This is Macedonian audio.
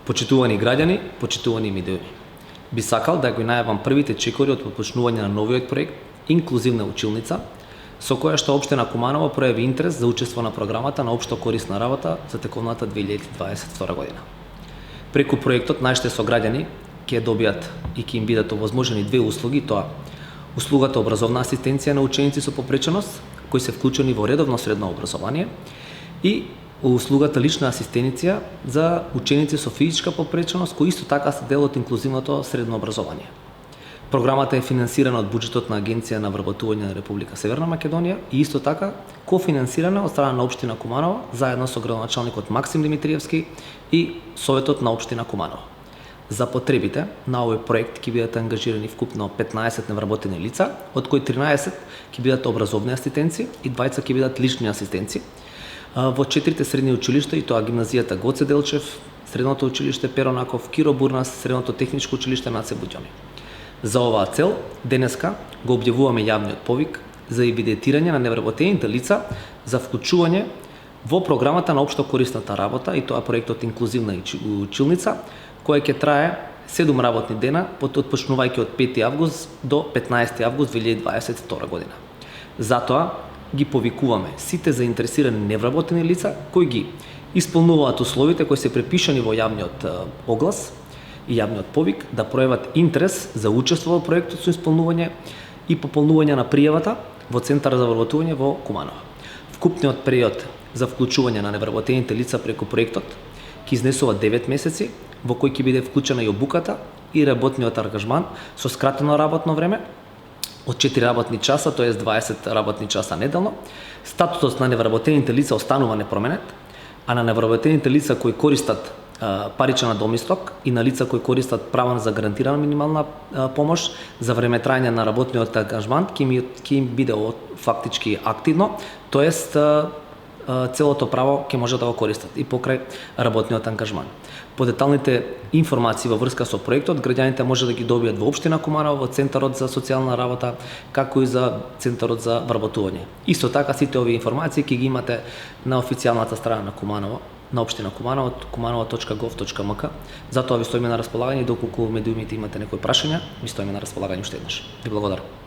Почитувани граѓани, почитувани медиуми. Би сакал да го најавам првите чекори од почнување на новиот проект Инклузивна училница, со која што општина Куманово пројави интерес за учество на програмата на општо корисна работа за тековната 2022 година. Преку проектот нашите сограѓани ќе добијат и ќе им бидат овозможени две услуги, тоа услугата образовна асистенција на ученици со попреченост, кои се вклучени во редовно средно образование, и услугата лична асистенција за ученици со физичка попреченост, кои исто така се дел од инклузивното средно образование. Програмата е финансирана од буџетот на Агенција на вработување на Република Северна Македонија и исто така кофинансирана од страна на општина Куманово заедно со градоначалникот Максим Димитриевски и Советот на општина Куманово. За потребите на овој проект ќе бидат ангажирани вкупно 15 невработени лица, од кои 13 ќе бидат образовни асистенци и 20 ќе бидат лични асистенци во 4 средни училишта, и тоа гимназијата Гоце Делчев, средното училиште Перо Наков, Киро Бурнас, средното техничко училиште Наце Буѓони. За оваа цел, денеска го објавуваме јавниот повик за евидентирање на невработените лица за вклучување во програмата на општо корисната работа, и тоа проектот Инклузивна училница, која ќе трае 7 работни дена, почнувајќи од 5 август до 15 август 2022 година. Затоа ги повикуваме сите заинтересирани невработени лица кои ги исполнуваат условите кои се препишани во јавниот оглас и јавниот повик да пројават интерес за учество во проектот со исполнување и пополнување на пријавата во Центар за вработување во Куманово. Вкупниот период за вклучување на невработените лица преку проектот ќе изнесува 9 месеци, во кој ќе биде вклучена и обуката и работниот ангажман со скратено работно време од 4 работни часа, т.е. 20 работни часа неделно. Статусот на невработените лица останува непроменет, а на невработените лица кои користат паричен надоместок и на лица кои користат права за гарантирана минимална помош за време трајање на работниот ангажман ќе им биде фактички активно, т.е. целото право ќе може да го користат и покрај работниот ангажман. По деталните информации во врска со проектот, граѓаните може да ги добијат во општина Куманово, во Центарот за социјална работа, како и за Центарот за вработување. Исто така сите овие информации ќе ги имате на официјалната страна на Куманово, на општина Куманово, kumanovo.gov.mk. Затоа ви стоиме на располагање и доколку медиумите имате некои прашања, ви стоиме на располагање уште еднаш. Ви благодарам.